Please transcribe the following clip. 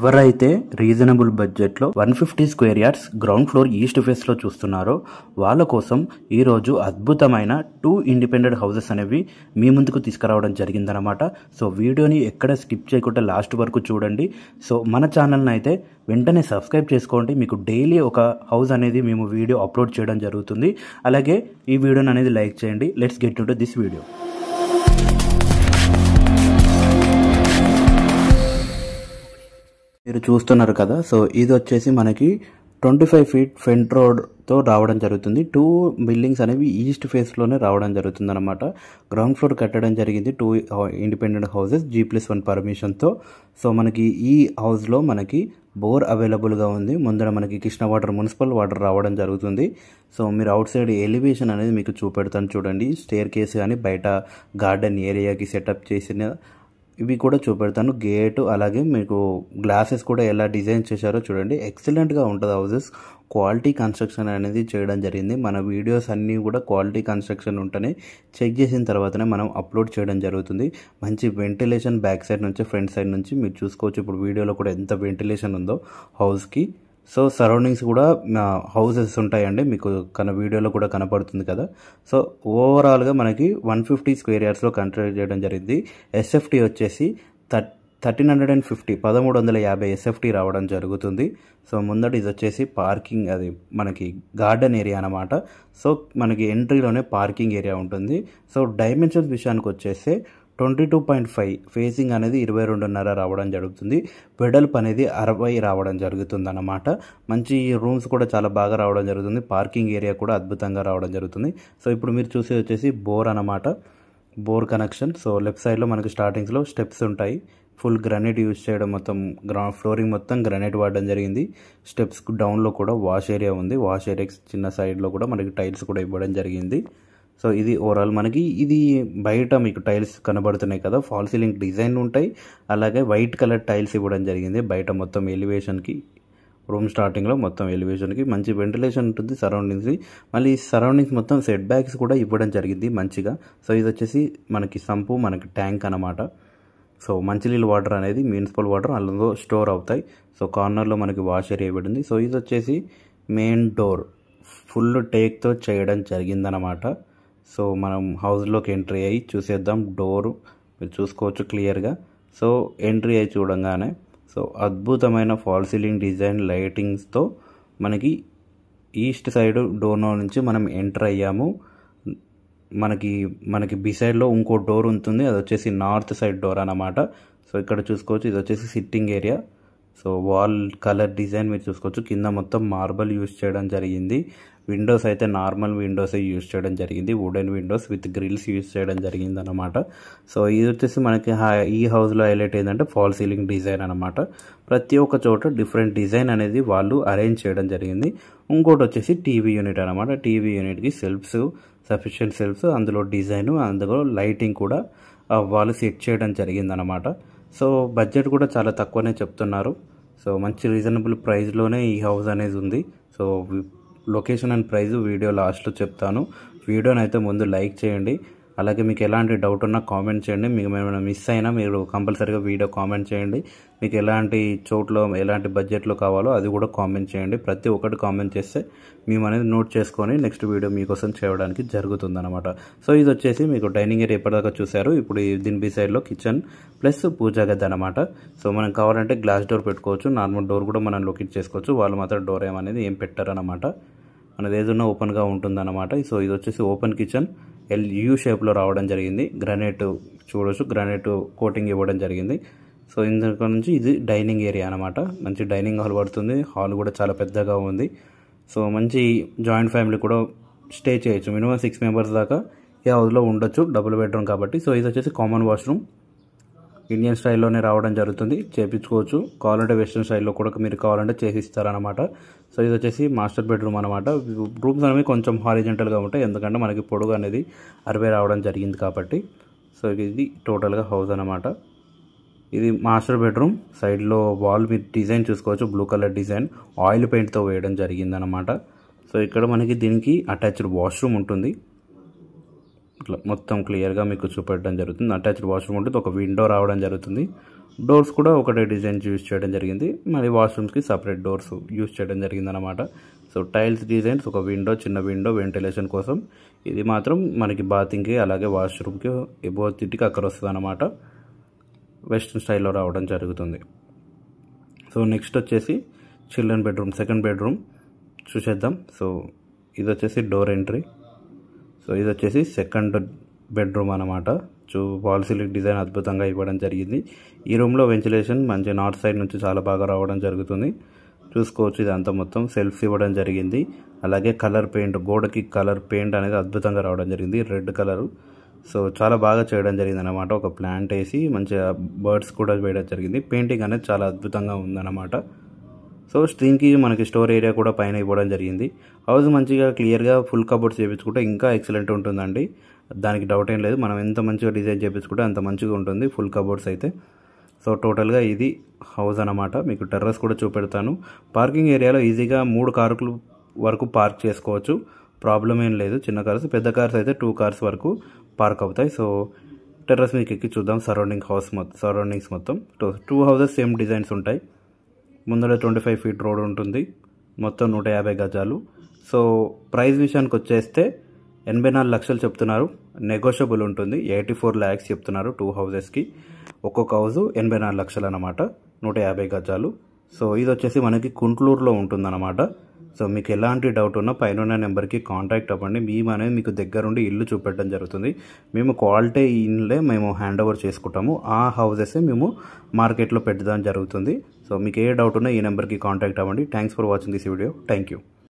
ఎవరైతే రీజనబుల్ బడ్జెట్లో 150 square yards ground floor east ఫేస్లో చూస్తున్నారో వాళ్ళ కోసం ఈరోజు అద్భుతమైన 2 ఇండిపెండెంట్ హౌసెస్ అనేవి మీ ముందుకు తీసుకురావడం జరిగిందనమాట. సో వీడియోని ఎక్కడ స్కిప్ చేయకుండా లాస్ట్ వరకు చూడండి. సో మన ఛానల్ని అయితే వెంటనే సబ్స్క్రైబ్ చేసుకోండి. మీకు డైలీ ఒక హౌస్ అనేది మేము వీడియో అప్లోడ్ చేయడం జరుగుతుంది. అలాగే ఈ వీడియోని అనేది లైక్ చేయండి. Let's get into this video. మీరు చూస్తున్నారు కదా, సో ఇది వచ్చేసి మనకి 25 ఫీట్ ఫ్రంట్ రోడ్తో రావడం జరుగుతుంది. 2 బిల్డింగ్స్ అనేవి ఈస్ట్ ఫేస్లోనే రావడం జరుగుతుంది అనమాట. గ్రౌండ్ ఫ్లోర్ కట్టడం జరిగింది. 2 ఇండిపెండెంట్ హౌసెస్ G+1 పర్మిషన్తో. సో మనకి ఈ హౌస్లో మనకి బోర్ అవైలబుల్గా ఉంది. ముందర మనకి కృష్ణ వాటర్, మున్సిపల్ వాటర్ రావడం జరుగుతుంది. సో మీరు అవుట్ సైడ్ ఎలివేషన్ అనేది మీకు చూపెడతాను చూడండి. స్టేర్ కేస్ కానీ బయట గార్డెన్ ఏరియాకి సెటప్ చేసిన ఇవి కూడా చూపెడతాను. గేటు అలాగే మీకు గ్లాసెస్ కూడా ఎలా డిజైన్ చేశారో చూడండి. ఎక్సలెంట్గా ఉంటుంది హౌసెస్. క్వాలిటీ కన్స్ట్రక్షన్ అనేది చేయడం జరిగింది. మన వీడియోస్ అన్నీ కూడా క్వాలిటీ కన్స్ట్రక్షన్ ఉంటేనే చెక్ చేసిన తర్వాతనే మనం అప్లోడ్ చేయడం జరుగుతుంది. మంచి వెంటిలేషన్ బ్యాక్ సైడ్ నుంచి ఫ్రంట్ సైడ్ నుంచి మీరు చూసుకోవచ్చు. ఇప్పుడు వీడియోలో కూడా ఎంత వెంటిలేషన్ ఉందో హౌస్కి. సో సరౌండింగ్స్ కూడా హౌసెస్ ఉంటాయండి, మీకు వీడియోలో కూడా కనపడుతుంది కదా. సో ఓవరాల్గా మనకి 150 స్క్వేర్ యార్డ్స్లో కన్స్ట్రక్ట్ చేయడం జరిగింది. ఎస్ఎఫ్టీ వచ్చేసి 1350 ఎస్ఎఫ్టీ రావడం జరుగుతుంది. సో ముందట ఇది వచ్చేసి పార్కింగ్, అది మనకి గార్డెన్ ఏరియా అనమాట. సో మనకి ఎంట్రీలోనే పార్కింగ్ ఏరియా ఉంటుంది. సో డైమెన్షన్స్ విషయానికి వచ్చేస్తే 22.5 ఫేసింగ్ అనేది 22.5 రావడం జరుగుతుంది. వెడల్పు అనేది 60 రావడం జరుగుతుంది అన్నమాట. మంచి రూమ్స్ కూడా చాలా బాగా రావడం జరుగుతుంది. పార్కింగ్ ఏరియా కూడా అద్భుతంగా రావడం జరుగుతుంది. సో ఇప్పుడు మీరు చూసేది వచ్చేసి బోర్ అన్నమాట, బోర్ కనెక్షన్. సో లెఫ్ట్ సైడ్లో మనకి స్టార్టింగ్స్లో స్టెప్స్ ఉంటాయి. ఫుల్ గ్రానైట్ యూజ్ చేయడం, మొత్తం గ్రౌండ్ ఫ్లోరింగ్ మొత్తం గ్రానైట్ వాడడం జరిగింది. స్టెప్స్ డౌన్లో కూడా వాష్ ఏరియా ఉంది. వాష్ ఏరియా చిన్న సైడ్లో కూడా మనకి టైల్స్ కూడా ఇవ్వడం జరిగింది. సో ఇది ఓవరాల్ మనకి ఇది బయట మీకు టైల్స్ కనబడుతున్నాయి కదా, ఫాల్ సీలింగ్ డిజైన్ ఉంటాయి. అలాగే వైట్ కలర్ టైల్స్ ఇవ్వడం జరిగింది. బయట మొత్తం ఎలివేషన్కి, రూమ్ స్టార్టింగ్లో మొత్తం ఎలివేషన్కి మంచి వెంటిలేషన్ ఉంటుంది సరౌండింగ్స్కి. మళ్ళీ సరౌండింగ్స్ మొత్తం సెట్ బ్యాక్స్ కూడా ఇవ్వడం జరిగింది మంచిగా. సో ఇది వచ్చేసి మనకి సంపు, మనకి ట్యాంక్ అనమాట. సో మంచినీళ్ళ వాటర్ అనేది మున్సిపల్ వాటర్ అందులో స్టోర్ అవుతాయి. సో కార్నర్లో మనకి వాష్ ఏరియా ఇవ్వబడింది. సో ఇది వచ్చేసి మెయిన్ డోర్ ఫుల్ టేక్తో చేయడం జరిగిందనమాట. సో మనం హౌస్లోకి ఎంట్రీ అయ్యి చూసేద్దాం. డోరు మీరు చూసుకోవచ్చు క్లియర్గా. సో ఎంట్రీ అయ్యి చూడంగానే సో అద్భుతమైన ఫాల్ సీలింగ్ డిజైన్ లైటింగ్స్తో మనకి ఈస్ట్ సైడ్ డోర్ నుంచి మనం ఎంటర్ అయ్యాము. మనకి బిసైడ్లో ఇంకో డోర్ ఉంటుంది, అది వచ్చేసి నార్త్ సైడ్ డోర్ అన్నమాట. సో ఇక్కడ చూసుకోవచ్చు, ఇది వచ్చేసి sitting area. So wall colour design మీరు చూసుకోవచ్చు. కింద మొత్తం మార్బల్ యూజ్ చేయడం జరిగింది. విండోస్ అయితే నార్మల్ విండోస్ యూజ్ చేయడం జరిగింది. Wooden windows with grills use చేయడం జరిగింది అనమాట. సో ఇది వచ్చేసి మనకి ఈ హౌస్లో హైలైట్ ఏంటంటే ఫాల్ సీలింగ్ డిజైన్ అనమాట. ప్రతి ఒక్క చోట డిఫరెంట్ డిజైన్ అనేది వాళ్ళు అరేంజ్ చేయడం జరిగింది. ఇంకోటి వచ్చేసి టీవీ యూనిట్ అనమాట. టీవీ యూనిట్కి సెల్ఫ్స్, సఫిషియెంట్ సెల్ఫ్స్, అందులో డిజైన్, అందులో లైటింగ్ కూడా వాళ్ళు సెట్ చేయడం జరిగిందనమాట. సో బడ్జెట్ కూడా చాలా తక్కువనే చెప్తున్నారు. సో మంచి రీజనబుల్ ప్రైస్లోనే ఈ హౌస్ అనేది ఉంది. So location and price video లాస్ట్లో చెప్తాను. వీడియోని అయితే ముందు లైక్ చేయండి. అలాగే మీకు ఎలాంటి డౌట్ ఉన్నా కామెంట్ చేయండి. మీకు ఏమైనా మిస్ అయినా మీరు కంపల్సరీగా వీడియో కామెంట్ చేయండి. మీకు ఎలాంటి చోట్లో ఎలాంటి బడ్జెట్లో కావాలో అది కూడా కామెంట్ చేయండి. ప్రతి ఒక్కటి కామెంట్ చేస్తే మేము అనేది నోట్ చేసుకొని నెక్స్ట్ వీడియో మీకోసం చేయడానికి జరుగుతుందన్నమాట. సో ఇది వచ్చేసి మీకు డైనింగ్ ఏరియా ఎప్పటిదాకా చూశారు. ఇప్పుడు దీని బి సైడ్లో కిచెన్ ప్లస్ పూజా గది అనమాట. సో మనం కావాలంటే గ్లాస్ డోర్ పెట్టుకోవచ్చు, నార్మల్ డోర్ కూడా మనం లొకేట్ చేసుకోవచ్చు. వాళ్ళు మాత్రం డోర్ ఏమనేది ఏం పెట్టారనమాట, మనది ఏదైనా ఓపెన్గా ఉంటుందన్నమాట. సో ఇది వచ్చేసి ఓపెన్ కిచెన్ యూ షేప్లో రావడం జరిగింది. గ్రానైట్ చూడవచ్చు, గ్రానైట్ కోటింగ్ ఇవ్వడం జరిగింది. సో ఇందులో నుంచి ఇది డైనింగ్ ఏరియా అనమాట. మంచి డైనింగ్ హాల్ పడుతుంది. హాల్ కూడా చాలా పెద్దగా ఉంది. సో మంచి జాయింట్ ఫ్యామిలీ కూడా స్టే చేయొచ్చు. మినిమం 6 మెంబర్స్ దాకా ఈ హౌస్లో ఉండొచ్చు, డబుల్ బెడ్రూమ్ కాబట్టి. సో ఇది వచ్చేసి కామన్ వాష్రూమ్ ఇండియన్ స్టైల్లోనే రావడం జరుగుతుంది, చేపించుకోవచ్చు. కావాలంటే వెస్ట్రన్ స్టైల్లో కూడా మీరు కావాలంటే చేసిస్తారనమాట. సో ఇది వచ్చేసి మాస్టర్ బెడ్రూమ్ అనమాట. రూమ్స్ అనేవి కొంచెం హారిజెంటల్గా ఉంటాయి, ఎందుకంటే మనకి పొడుగు అనేది 60 రావడం జరిగింది కాబట్టి. సో ఇది టోటల్గా హౌస్ అనమాట. ఇది మాస్టర్ బెడ్రూమ్. సైడ్లో వాల్ మీద డిజైన్ చూసుకోవచ్చు, బ్లూ కలర్ డిజైన్ ఆయిల్ పెయింట్తో వేయడం జరిగిందనమాట. సో ఇక్కడ మనకి దీనికి అటాచ్డ్ వాష్రూమ్ ఉంటుంది. ఇట్లా మొత్తం క్లియర్గా మీకు చూపెట్టడం జరుగుతుంది. అటాచ్డ్ వాష్రూమ్ ఉంటుంది, ఒక విండో రావడం జరుగుతుంది. డోర్స్ కూడా ఒకటే డిజైన్ యూజ్ చేయడం జరిగింది. మరి వాష్రూమ్స్కి సపరేట్ డోర్స్ యూజ్ చేయడం జరిగింది అనమాట. సో టైల్స్ డిజైన్స్, ఒక విండో, చిన్న విండో వెంటిలేషన్ కోసం. ఇది మాత్రం మనకి బాతింగ్కి అలాగే వాష్రూమ్కి బోతింటికి అక్కడ వస్తుంది అనమాట. వెస్ట్రన్ స్టైల్లో రావడం జరుగుతుంది. సో నెక్స్ట్ వచ్చేసి చిల్డ్రన్ బెడ్రూమ్, సెకండ్ బెడ్రూమ్ చూసేద్దాం. సో ఇది వచ్చేసి డోర్ ఎంట్రీ. సో ఇది వచ్చేసి సెకండ్ బెడ్రూమ్ అనమాట. వాల్ సీలింగ్ డిజైన్ అద్భుతంగా ఇవ్వడం జరిగింది. ఈ రూమ్లో వెంటిలేషన్ మంచి నార్త్ సైడ్ నుంచి చాలా బాగా రావడం జరుగుతుంది. చూసుకోవచ్చు, ఇదంతా మొత్తం సెల్ఫ్స్ ఇవ్వడం జరిగింది. అలాగే కలర్ పెయింట్, గోడకి కలర్ పెయింట్ అనేది అద్భుతంగా రావడం జరిగింది, రెడ్ కలరు. సో చాలా బాగా చేయడం జరిగింది అనమాట. ఒక ప్లాంట్ వేసి మంచిగా బర్డ్స్ కూడా వేయడం జరిగింది. పెయింటింగ్ అనేది చాలా అద్భుతంగా ఉందన్నమాట. సో స్ట్రీమ్కి మనకి స్టోర్ ఏరియా కూడా పైన ఇవ్వడం జరిగింది. హౌస్ మంచిగా క్లియర్గా ఫుల్ కబోర్డ్స్ చేయించుకుంటే ఇంకా ఎక్సలెంట్ ఉంటుందండి, దానికి డౌట్ ఏం లేదు. మనం ఎంత మంచిగా డిజైన్ చేయించుకుంటే అంత మంచిగా ఉంటుంది ఫుల్ కబోర్డ్స్ అయితే. సో టోటల్గా ఇది హౌస్ అనమాట. మీకు టెర్రస్ కూడా చూపెడతాను. పార్కింగ్ ఏరియాలో ఈజీగా 3 కార్లు వరకు పార్క్ చేసుకోవచ్చు, ప్రాబ్లం ఏం లేదు. చిన్న కార్స్, పెద్ద కార్స్ అయితే 2 కార్స్ వరకు పార్క్ అవుతాయి. సో టెర్రస్ మీకు ఎక్కి చూద్దాం. సరౌండింగ్స్ మొత్తం 2 హౌసెస్ సేమ్ డిజైన్స్ ఉంటాయి. ముందర 25 ఫీట్ రోడ్ ఉంటుంది, మొత్తం 150 గజాలు. సో ప్రైస్ విషయానికి వచ్చేస్తే 84 లక్షలు చెప్తున్నారు, నెగోషియబుల్ ఉంటుంది. 84 lakhs చెప్తున్నారు 2 హౌసెస్కి. ఒక్కొక్క హౌస్ 84 లక్షలు అనమాట, 150 గజాలు. సో ఇది వచ్చేసి మనకి కుంట్లూరులో ఉంటుందన్నమాట. సో మీకు ఎలాంటి డౌట్ ఉన్నా పైన నెంబర్కి కాంటాక్ట్ అవ్వండి. మేము అనేది మీకు దగ్గరుండి ఇల్లు చూపెట్టడం జరుగుతుంది. మేము క్వాలిటీ ఇన్లే మేము హ్యాండ్ ఓవర్ చేసుకుంటాము. ఆ హౌసెస్ మేము మార్కెట్లో పెట్టడం జరుగుతుంది. సో మీకు ఏ డౌట్ ఉన్నా ఈ నెంబర్కి కాంటాక్ట్ అవ్వండి. Thanks for watching this video. Thank you.